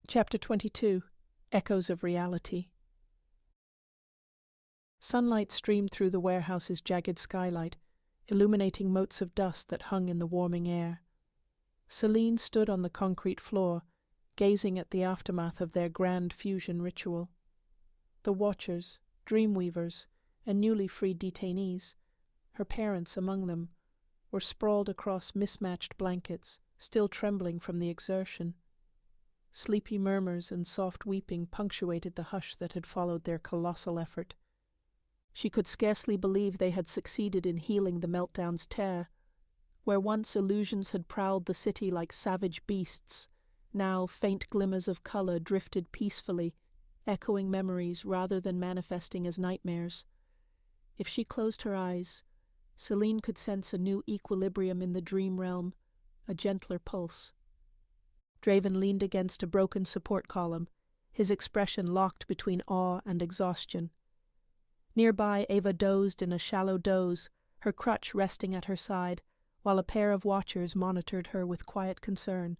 Chapter 22. Echoes of Reality. Sunlight streamed through the warehouse's jagged skylight, illuminating motes of dust that hung in the warming air. Selene stood on the concrete floor, gazing at the aftermath of their grand fusion ritual. The Watchers, Dreamweavers, and newly freed detainees, her parents among them, were sprawled across mismatched blankets, still trembling from the exertion. Sleepy murmurs and soft weeping punctuated the hush that had followed their colossal effort. She could scarcely believe they had succeeded in healing the meltdown's tear. Where once illusions had prowled the city like savage beasts, now faint glimmers of color drifted peacefully, echoing memories rather than manifesting as nightmares. If she closed her eyes, Selene could sense a new equilibrium in the dream realm, a gentler pulse. Draven leaned against a broken support column, his expression locked between awe and exhaustion. Nearby, Ava dozed in a shallow doze, her crutch resting at her side, while a pair of watchers monitored her with quiet concern.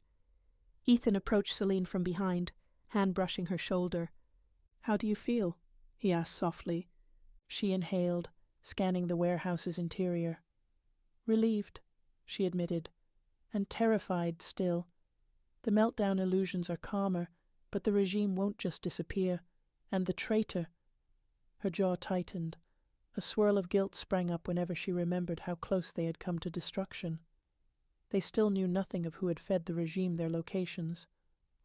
Ethan approached Selene from behind, hand brushing her shoulder. "How do you feel?" he asked softly. She inhaled, scanning the warehouse's interior. "Relieved," she admitted, "and terrified still. The meltdown illusions are calmer, but the regime won't just disappear. And the traitor—" Her jaw tightened. A swirl of guilt sprang up whenever she remembered how close they had come to destruction. They still knew nothing of who had fed the regime their locations,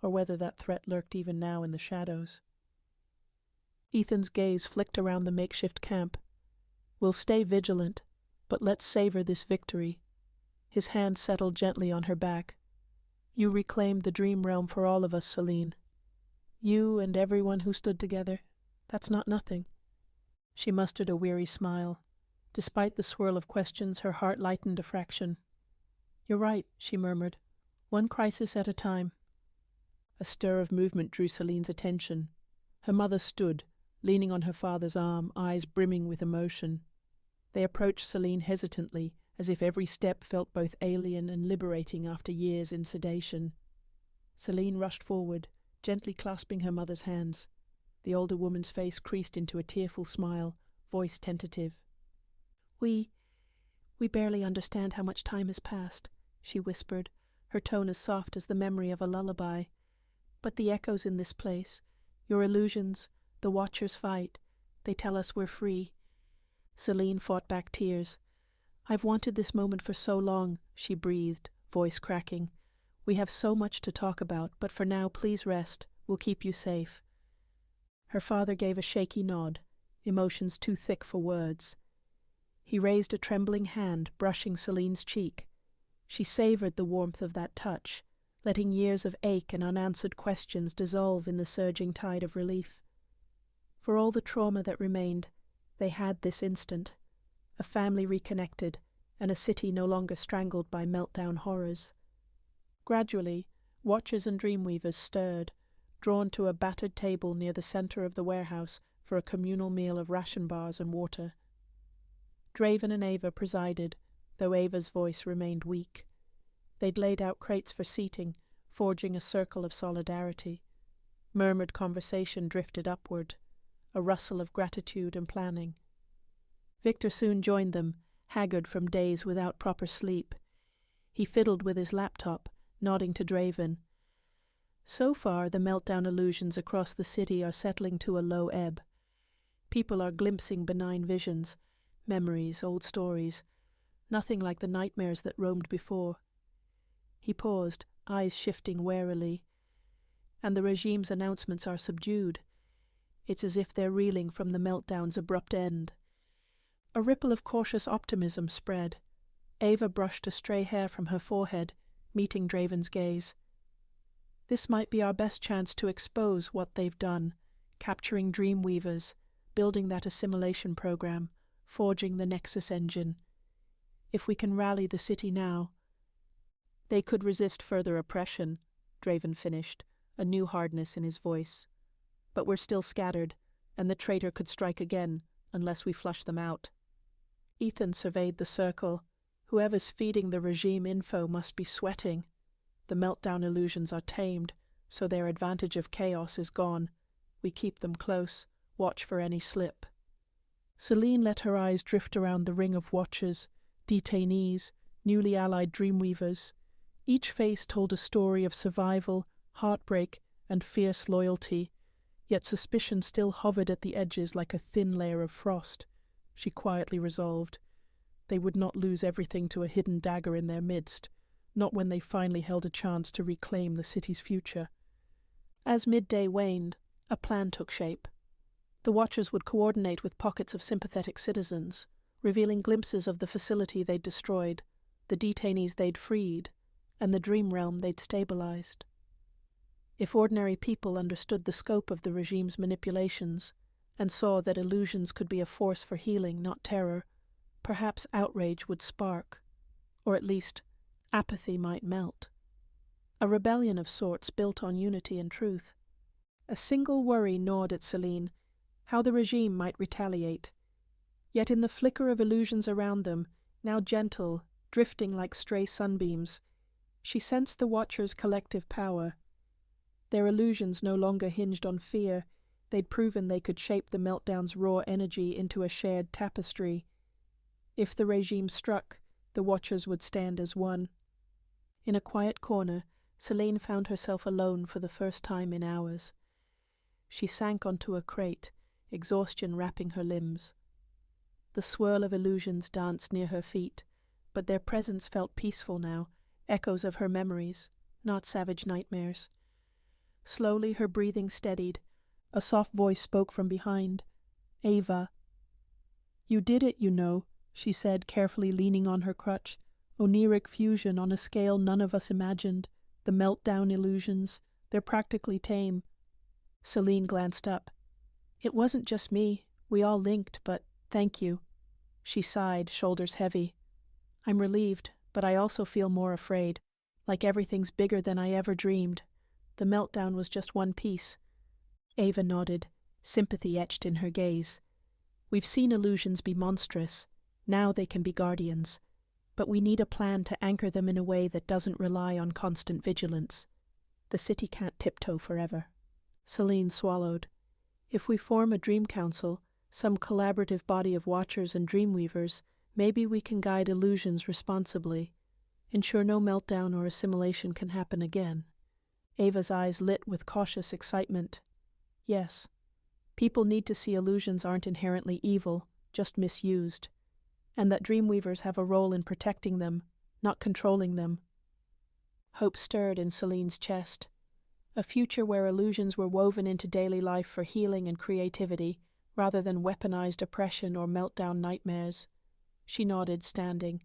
or whether that threat lurked even now in the shadows. Ethan's gaze flicked around the makeshift camp. "We'll stay vigilant, but let's savor this victory." His hand settled gently on her back. "You reclaimed the dream realm for all of us, Selene. You and everyone who stood together. That's not nothing." She mustered a weary smile. Despite the swirl of questions, her heart lightened a fraction. "You're right," she murmured. "One crisis at a time." A stir of movement drew Selene's attention. Her mother stood, leaning on her father's arm, eyes brimming with emotion. They approached Selene hesitantly, as if every step felt both alien and liberating after years in sedation. Selene rushed forward, gently clasping her mother's hands. The older woman's face creased into a tearful smile, voice tentative. We barely understand how much time has passed," she whispered, her tone as soft as the memory of a lullaby. "But the echoes in this place, your illusions, the Watchers' fight, they tell us we're free." Selene fought back tears. "I've wanted this moment for so long," she breathed, voice cracking. "We have so much to talk about, but for now please rest. We'll keep you safe." Her father gave a shaky nod, emotions too thick for words. He raised a trembling hand, brushing Selene's cheek. She savored the warmth of that touch, letting years of ache and unanswered questions dissolve in the surging tide of relief. For all the trauma that remained, they had this instant, a family reconnected, and a city no longer strangled by meltdown horrors. Gradually, Watchers and Dreamweavers stirred, drawn to a battered table near the center of the warehouse for a communal meal of ration bars and water. Draven and Ava presided, though Ava's voice remained weak. They'd laid out crates for seating, forging a circle of solidarity. Murmured conversation drifted upward, a rustle of gratitude and planning. Victor soon joined them, haggard from days without proper sleep. He fiddled with his laptop, nodding to Draven. "So far, the meltdown illusions across the city are settling to a low ebb. People are glimpsing benign visions, memories, old stories, nothing like the nightmares that roamed before." He paused, eyes shifting warily. "And the regime's announcements are subdued. It's as if they're reeling from the meltdown's abrupt end." A ripple of cautious optimism spread. Ava brushed a stray hair from her forehead, meeting Draven's gaze. "This might be our best chance to expose what they've done, capturing Dreamweavers, building that assimilation program, forging the Nexus engine. If we can rally the city now—" "They could resist further oppression," Draven finished, a new hardness in his voice. "But we're still scattered, and the traitor could strike again, unless we flush them out." Ethan surveyed the circle. Whoever's feeding the regime info must be sweating. The meltdown illusions are tamed, so their advantage of chaos is gone. We keep them close, watch for any slip. Selene let her eyes drift around the ring of watchers, detainees, newly allied Dreamweavers. Each face told a story of survival, heartbreak, and fierce loyalty, yet suspicion still hovered at the edges like a thin layer of frost. She quietly resolved. They would not lose everything to a hidden dagger in their midst, not when they finally held a chance to reclaim the city's future. As midday waned, a plan took shape. The Watchers would coordinate with pockets of sympathetic citizens, revealing glimpses of the facility they'd destroyed, the detainees they'd freed, and the dream realm they'd stabilized. If ordinary people understood the scope of the regime's manipulations, and saw that illusions could be a force for healing, not terror, perhaps outrage would spark, or at least apathy might melt. A rebellion of sorts built on unity and truth. A single worry gnawed at Selene, how the regime might retaliate. Yet in the flicker of illusions around them, now gentle, drifting like stray sunbeams, she sensed the Watchers' collective power. Their illusions no longer hinged on fear. They'd proven they could shape the meltdown's raw energy into a shared tapestry. If the regime struck, the Watchers would stand as one. In a quiet corner, Selene found herself alone for the first time in hours. She sank onto a crate, exhaustion wrapping her limbs. The swirl of illusions danced near her feet, but their presence felt peaceful now, echoes of her memories, not savage nightmares. Slowly her breathing steadied. A soft voice spoke from behind. "Ava." "You did it, you know," she said, carefully leaning on her crutch. "Oneiric Fusion on a scale none of us imagined. The meltdown illusions. They're practically tame." Selene glanced up. "It wasn't just me. We all linked, but thank you." She sighed, shoulders heavy. "I'm relieved, but I also feel more afraid. Like everything's bigger than I ever dreamed. The meltdown was just one piece." Ava nodded, sympathy etched in her gaze. "We've seen illusions be monstrous. Now they can be guardians. But we need a plan to anchor them in a way that doesn't rely on constant vigilance. The city can't tiptoe forever." Selene swallowed. "If we form a dream council, some collaborative body of Watchers and Dreamweavers, maybe we can guide illusions responsibly. Ensure no meltdown or assimilation can happen again." Ava's eyes lit with cautious excitement. "Yes. People need to see illusions aren't inherently evil, just misused. And that Dreamweavers have a role in protecting them, not controlling them." Hope stirred in Selene's chest. A future where illusions were woven into daily life for healing and creativity, rather than weaponized oppression or meltdown nightmares. She nodded, standing.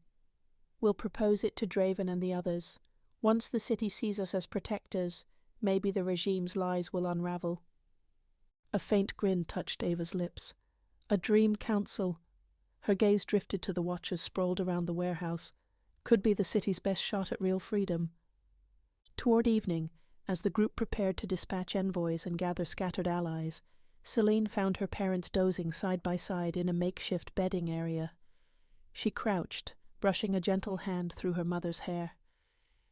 "We'll propose it to Draven and the others. Once the city sees us as protectors, maybe the regime's lies will unravel." A faint grin touched Ava's lips. A dream council. Her gaze drifted to the Watchers sprawled around the warehouse. Could be the city's best shot at real freedom. Toward evening, as the group prepared to dispatch envoys and gather scattered allies, Selene found her parents dozing side by side in a makeshift bedding area. She crouched, brushing a gentle hand through her mother's hair.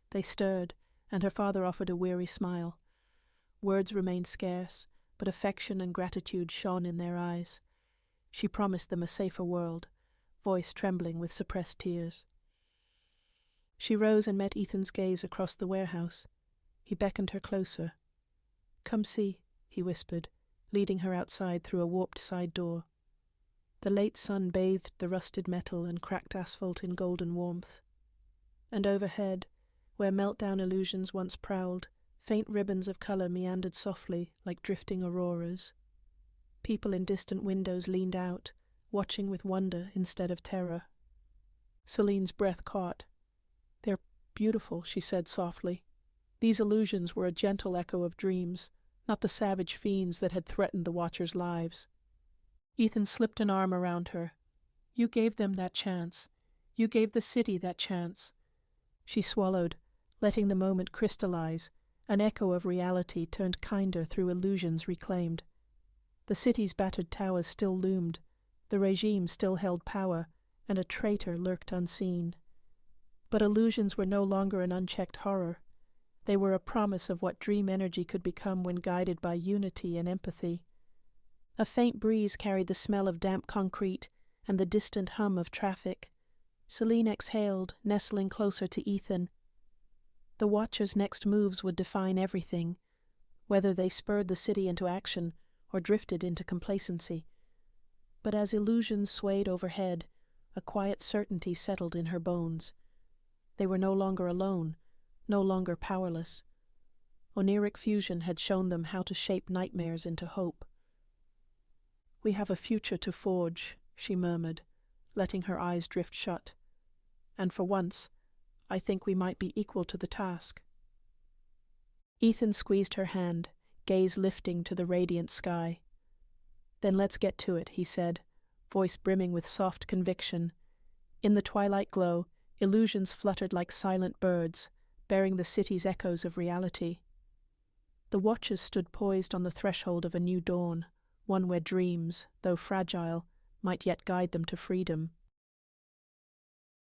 They stirred, and her father offered a weary smile. Words remained scarce, but affection and gratitude shone in their eyes. She promised them a safer world, voice trembling with suppressed tears. She rose and met Ethan's gaze across the warehouse. He beckoned her closer. "Come see," he whispered, leading her outside through a warped side door. The late sun bathed the rusted metal and cracked asphalt in golden warmth. And overhead, where meltdown illusions once prowled, faint ribbons of color meandered softly like drifting auroras. People in distant windows leaned out, watching with wonder instead of terror. Selene's breath caught. "They're beautiful," she said softly. These illusions were a gentle echo of dreams, not the savage fiends that had threatened the Watchers' lives. Ethan slipped an arm around her. "You gave them that chance. You gave the city that chance." She swallowed, letting the moment crystallize, an echo of reality turned kinder through illusions reclaimed. The city's battered towers still loomed, the regime still held power, and a traitor lurked unseen. But illusions were no longer an unchecked horror. They were a promise of what dream energy could become when guided by unity and empathy. A faint breeze carried the smell of damp concrete and the distant hum of traffic. Selene exhaled, nestling closer to Ethan. The Watcher's next moves would define everything, whether they spurred the city into action or drifted into complacency. But as illusions swayed overhead, a quiet certainty settled in her bones. They were no longer alone, no longer powerless. Oneiric Fusion had shown them how to shape nightmares into hope. "We have a future to forge," she murmured, letting her eyes drift shut. "And for once, I think we might be equal to the task." Ethan squeezed her hand, gaze lifting to the radiant sky. "Then let's get to it," he said, voice brimming with soft conviction. In the twilight glow, illusions fluttered like silent birds, bearing the city's echoes of reality. The Watchers stood poised on the threshold of a new dawn, one where dreams, though fragile, might yet guide them to freedom.